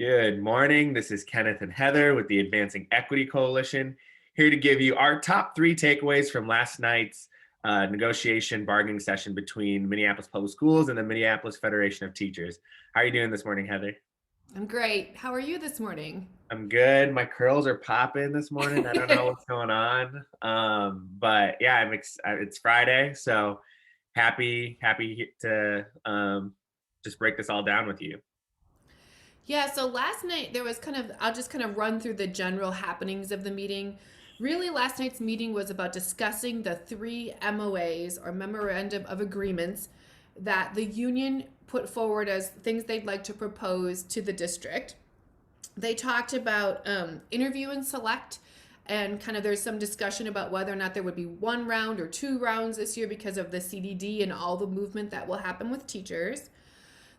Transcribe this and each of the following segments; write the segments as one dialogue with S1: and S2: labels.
S1: Good morning. This is Kenneth and Heather with the Advancing Equity Coalition, here to give you our top three takeaways from last night's negotiation bargaining session between Minneapolis Public Schools and the Minneapolis Federation of Teachers. How are you doing this morning, Heather?
S2: I'm great. How are you this morning?
S1: I'm good. My curls are popping this morning. I don't know what's going on, but yeah, it's Friday, so happy to just break this all down with you.
S2: Yeah, so last night there was I'll just kind of run through the general happenings of the meeting. Really, last night's meeting was about discussing the three MOAs or Memorandum of Agreements that the union put forward as things they'd like to propose to the district. They talked about interview and select, and kind of there's some discussion about whether or not there would be one round or two rounds this year because of the CDD and all the movement that will happen with teachers.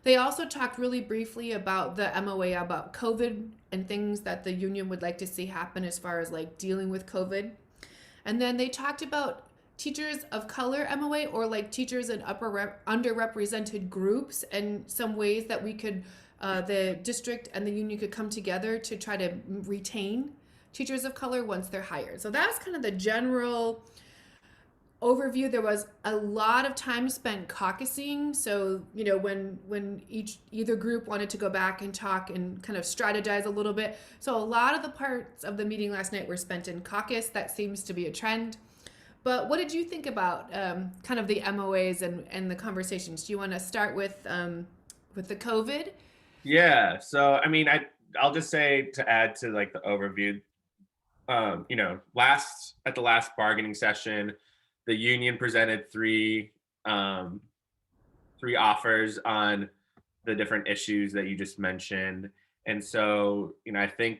S2: They also talked really briefly about the MOA about COVID and things that the union would like to see happen as far as like dealing with COVID. And then they talked about teachers of color MOA, or like teachers in underrepresented groups, and some ways that we could the district and the union could come together to try to retain teachers of color once they're hired. So that's kind of the general overview. There was a lot of time spent caucusing, so when either group wanted to go back and talk and kind of strategize a little bit. So a lot of the parts of the meeting last night were spent in caucus. That seems to be a trend. But what did you think about kind of the MOAs and the conversations? Do you want to start with the COVID?
S1: Yeah. So I'll just say, to add to like the overview, last at the last bargaining session, the union presented three offers on the different issues that you just mentioned. And so, I think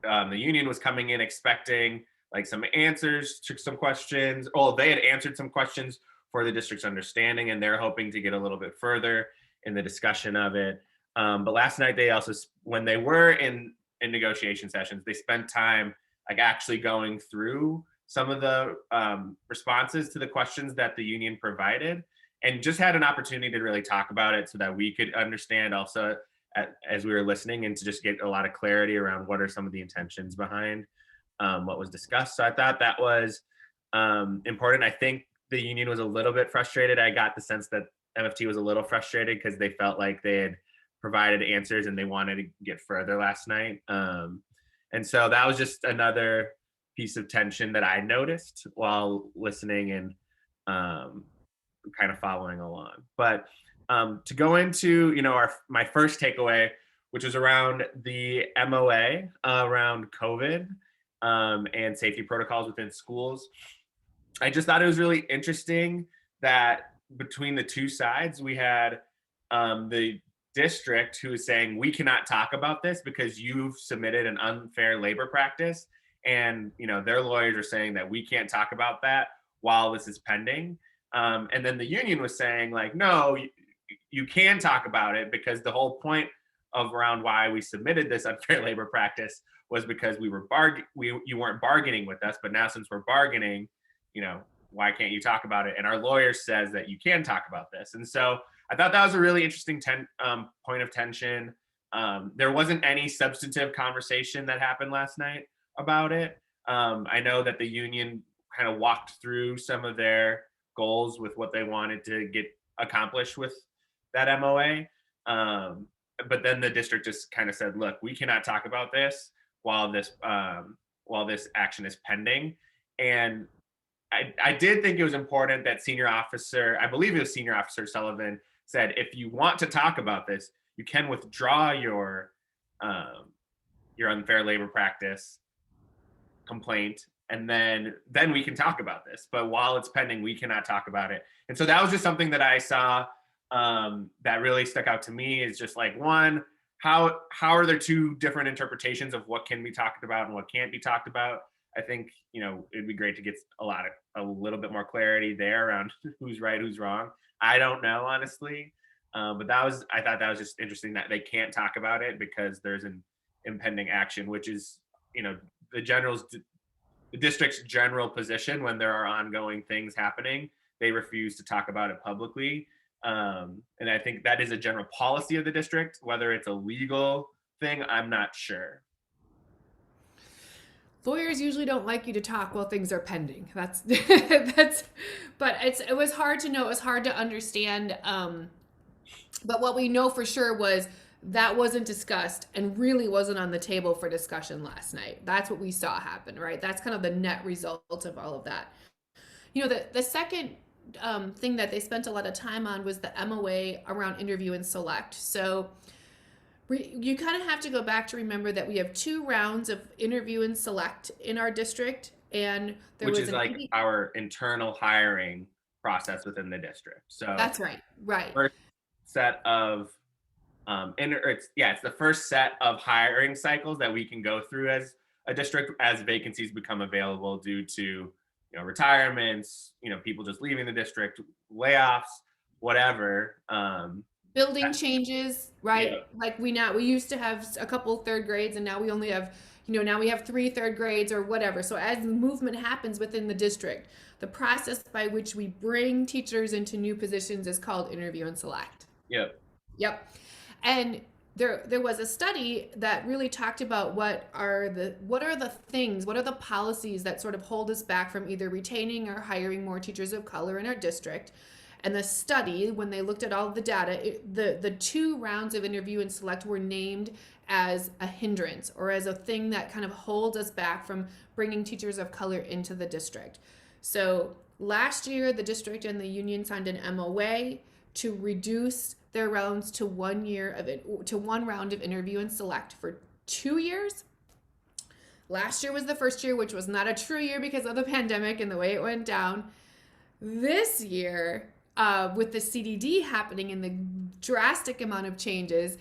S1: the union was coming in expecting like some answers to some questions. Well, they had answered some questions for the district's understanding, and they're hoping to get a little bit further in the discussion of it. But last night, they also, when they were in negotiation sessions, they spent time like actually going through some of the responses to the questions that the union provided, and just had an opportunity to really talk about it so that we could understand also, as we were listening, and to just get a lot of clarity around what are some of the intentions behind what was discussed. So I thought that was important. I think the union was a little bit frustrated. I got the sense that MFT was a little frustrated because they felt like they had provided answers and they wanted to get further last night. And so that was just another piece of tension that I noticed while listening and kind of following along. But to go into, my first takeaway, which was around the MOA around COVID and safety protocols within schools. I just thought it was really interesting that between the two sides, we had the district who is saying we cannot talk about this because you've submitted an unfair labor practice, and their lawyers are saying that we can't talk about that while this is pending. And then the union was saying like, no, you can talk about it because the whole point of around why we submitted this unfair labor practice was because you weren't bargaining with us, but now since we're bargaining, why can't you talk about it? And our lawyer says that you can talk about this. And so I thought that was a really interesting point of tension. There wasn't any substantive conversation that happened last night about it. I know that the union kind of walked through some of their goals with what they wanted to get accomplished with that MOA. But then the district just kind of said, look, we cannot talk about this while this action is pending. And I did think it was important that I believe it was Senior Officer Sullivan, said, if you want to talk about this, you can withdraw your unfair labor practice complaint, and then we can talk about this. But while it's pending, we cannot talk about it. And so that was just something that I saw that really stuck out to me. Is just like, one, how are there two different interpretations of what can be talked about and what can't be talked about? I think it'd be great to get a little bit more clarity there around who's right, who's wrong. I don't know, honestly, but I thought that was just interesting that they can't talk about it because there's an impending action, which is the district's general position when there are ongoing things happening. They refuse to talk about it publicly. And I think that is a general policy of the district. Whether it's a legal thing, I'm not sure.
S2: Lawyers usually don't like you to talk while things are pending. That's that's, but it was hard to know. It was hard to understand. But what we know for sure was that wasn't discussed and really wasn't on the table for discussion last night. That's what we saw happen, right? That's kind of the net result of all of that. The second thing that they spent a lot of time on was the MOA around interview and select. So you kind of have to go back to remember that we have 2 rounds of interview and select in our district, and there
S1: Which
S2: was
S1: is
S2: an
S1: like our internal hiring process within the district. So
S2: that's right, right.
S1: first set of it's the first set of hiring cycles that we can go through as a district as vacancies become available due to retirements, people just leaving the district, layoffs, whatever.
S2: Building changes, right?
S1: Yeah,
S2: Like we used to have a couple third grades, and now we only have, now we have 3 third grades or whatever. So as movement happens within the district, the process by which we bring teachers into new positions is called interview and select.
S1: yeah,
S2: Yep. And there was a study that really talked about what are the policies that sort of hold us back from either retaining or hiring more teachers of color in our district. And the study, when they looked at all of the data, the 2 rounds of interview and select were named as a hindrance or as a thing that kind of holds us back from bringing teachers of color into the district. So last year, the district and the union signed an MOA to reduce their rounds to 1 year of it to 1 round of interview and select for 2 years. Last year was the first year, which was not a true year because of the pandemic and the way it went down. This year, with the CDD happening and the drastic amount of changes,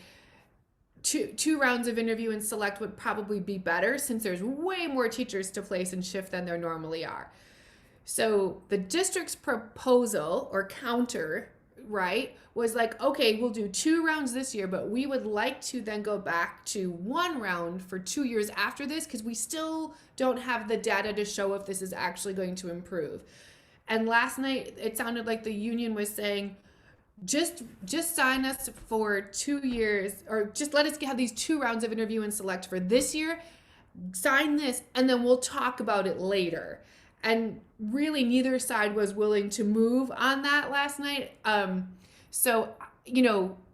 S2: two rounds of interview and select would probably be better since there's way more teachers to place and shift than there normally are. So the district's proposal or counter, right, was like, okay, we'll do 2 rounds this year, but we would like to then go back to 1 round for 2 years after this because we still don't have the data to show if this is actually going to improve. And last night, it sounded like the union was saying, just sign us for 2 years, or just let us have these 2 rounds of interview and select for this year. Sign this, and then we'll talk about it later. And really, neither side was willing to move on that last night. So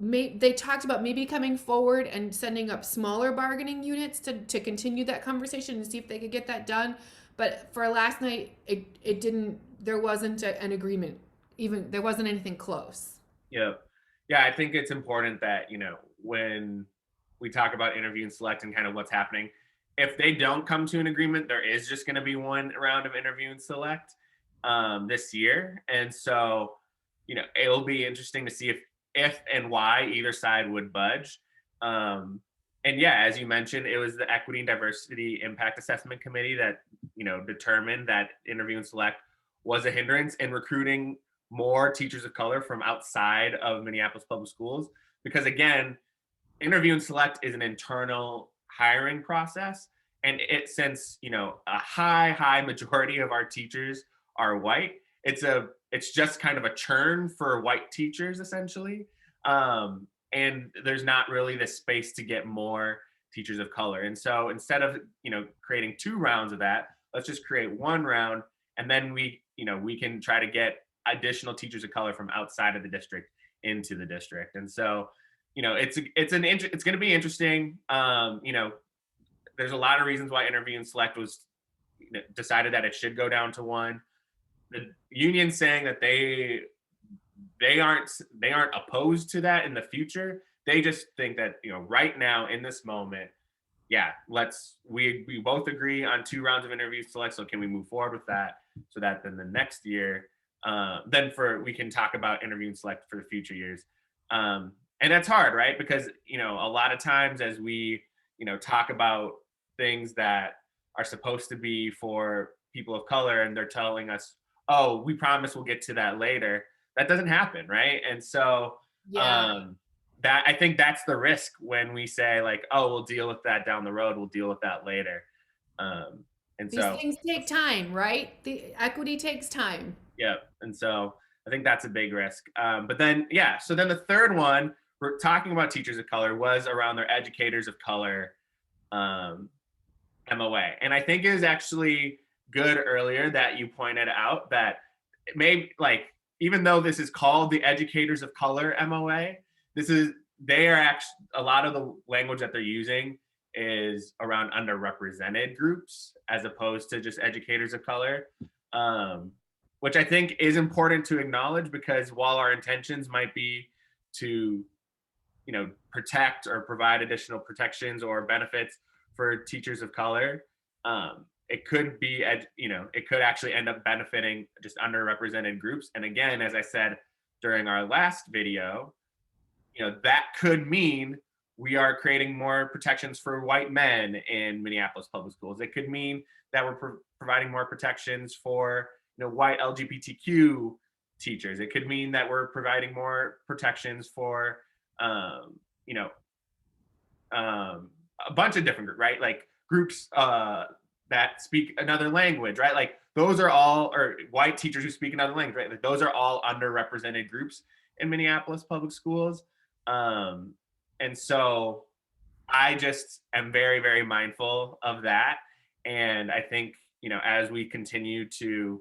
S2: they talked about maybe coming forward and sending up smaller bargaining units to continue that conversation and see if they could get that done. But for last night, it didn't. There wasn't an agreement. Even there wasn't anything close.
S1: yeah, yeah. I think it's important that when we talk about interview and select and kind of what's happening, if they don't come to an agreement, there is just going to be 1 round of interview and select this year, and so it'll be interesting to see if and why either side would budge. And yeah, as you mentioned, it was the Equity and Diversity Impact Assessment Committee that determined that interview and select was a hindrance in recruiting more teachers of color from outside of Minneapolis Public Schools. Because again, interview and select is an internal hiring process, and since a high majority of our teachers are white, it's just kind of a churn for white teachers essentially. And there's not really the space to get more teachers of color. And so instead of creating 2 rounds of that, let's just create 1 round, and then we can try to get additional teachers of color from outside of the district into the district. And so it's going to be interesting. There's a lot of reasons why interview and select was decided that it should go down to 1. The union saying that they aren't opposed to that in the future. They just think that right now in this moment, yeah, we both agree on 2 rounds of interview select. So can we move forward with that so that then the next year, we can talk about interview and select for the future years. And that's hard, right? Because a lot of times as we talk about things that are supposed to be for people of color, and they're telling us, oh, we promise we'll get to that later. That doesn't happen, right? And so
S2: Yeah.
S1: that I think that's the risk when we say like, oh, we'll deal with that down the road, we'll deal with that later. And
S2: These
S1: so
S2: things take time, right? The equity takes time.
S1: yeah, and so I think that's a big risk. But then, yeah, so then the third one, we're talking about teachers of color, was around their educators of color um, MOA. And I think it is actually good earlier that you pointed out that maybe like, even though this is called the educators of color MOA, this is, they are actually, a lot of the language that they're using is around underrepresented groups as opposed to just educators of color. Um, which I think is important to acknowledge, because while our intentions might be to, protect or provide additional protections or benefits for teachers of color, it could be, it could actually end up benefiting just underrepresented groups. And again, as I said during our last video, that could mean we are creating more protections for white men in Minneapolis public schools. It could mean that we're providing more protections for white LGBTQ teachers. It could mean that we're providing more protections for you know a bunch of different groups, right? Like groups that speak another language, right? Like those are all, or white teachers who speak another language, right? Like those are all underrepresented groups in Minneapolis public schools. Um, and so I just am very, very mindful of that. And I think, as we continue to,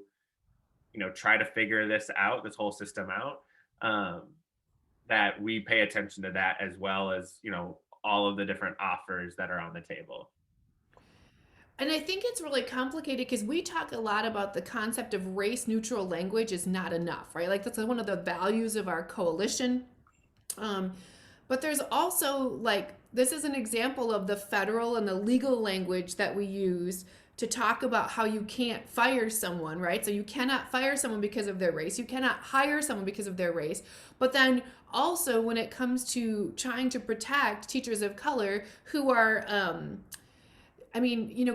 S1: try to figure this out, this whole system out, that we pay attention to that as well as, all of the different offers that are on the table.
S2: And I think it's really complicated because we talk a lot about the concept of race neutral language is not enough, right? Like that's one of the values of our coalition. Um, but there's also like, this is an example of the federal and the legal language that we use to talk about how you can't fire someone, right? So you cannot fire someone because of their race. You cannot hire someone because of their race. But then also when it comes to trying to protect teachers of color who are,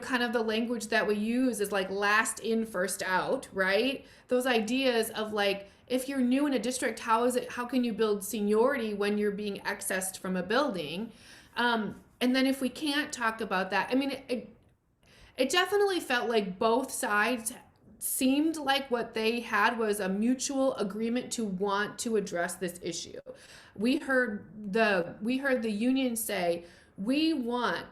S2: kind of the language that we use is like last in, first out, right? Those ideas of like, if you're new in a district, how can you build seniority when you're being accessed from a building? And then if we can't talk about that, it definitely felt like both sides seemed like what they had was a mutual agreement to want to address this issue. We heard the union say, we want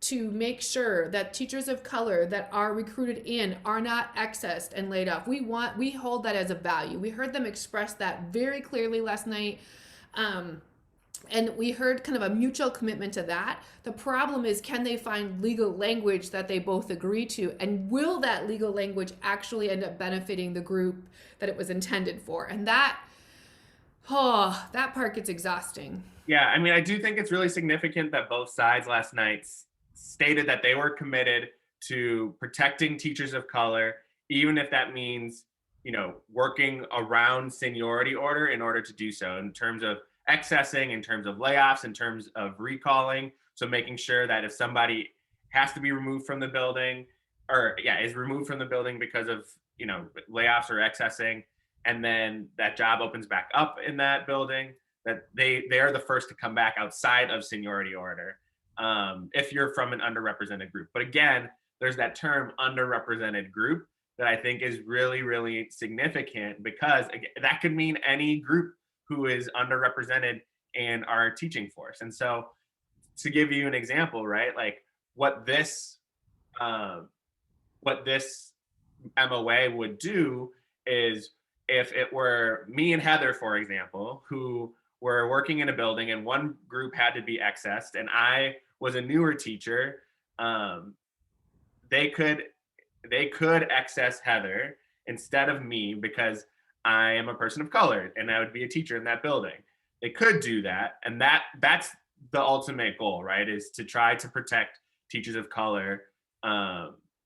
S2: to make sure that teachers of color that are recruited in are not accessed and laid off. We hold that as a value. We heard them express that very clearly last night. And we heard kind of a mutual commitment to that. The problem is, can they find legal language that they both agree to? And will that legal language actually end up benefiting the group that it was intended for? And that part gets exhausting.
S1: Yeah, I do think it's really significant that both sides last night stated that they were committed to protecting teachers of color, even if that means, working around seniority order in order to do so, in terms of accessing, in terms of layoffs, in terms of recalling. So making sure that if somebody has to be removed from the building, or is removed from the building because of, layoffs or accessing, and then that job opens back up in that building, that they are the first to come back outside of seniority order, if you're from an underrepresented group. But again, there's that term underrepresented group that I think is really, really significant, because that could mean any group who is underrepresented in our teaching force. And so, to give you an example, right, like what this MOA would do is, if it were me and Heather, for example, who were working in a building and one group had to be accessed, and I was a newer teacher, they could access Heather instead of me, because I am a person of color and I would be a teacher in that building. They could do that, and that's the ultimate goal, right? Is to try to protect teachers of color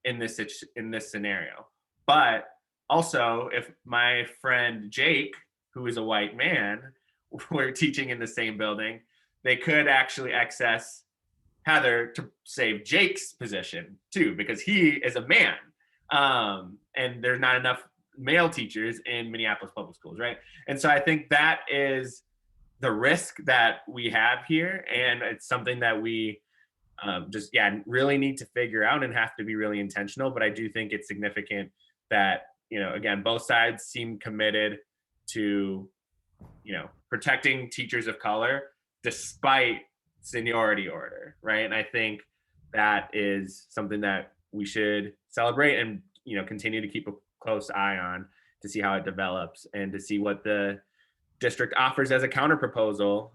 S1: in this scenario. But also, if my friend Jake, who is a white man, were teaching in the same building, they could actually access Heather to save Jake's position too, because he is a man, and there's not enough male teachers in Minneapolis public schools, right? And so I think that is the risk that we have here, and it's something that we really need to figure out and have to be really intentional. But I do think it's significant that, again, both sides seem committed to, protecting teachers of color despite seniority order, right? And I think that is something that we should celebrate and, continue to keep a close eye on to see how it develops and to see what the district offers as a counter proposal,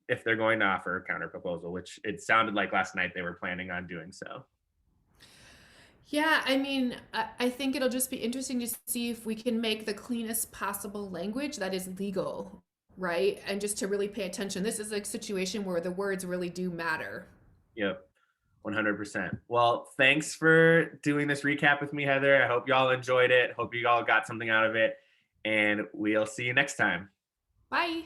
S1: if they're going to offer a counter proposal, which it sounded like last night they were planning on doing so.
S2: Yeah, I mean, I think it'll just be interesting to see if we can make the cleanest possible language that is legal, right? And just to really pay attention. This is a situation where the words really do matter.
S1: Yep. 100%. Well, thanks for doing this recap with me, Heather. I hope y'all enjoyed it. Hope you all got something out of it. And we'll see you next time.
S2: Bye.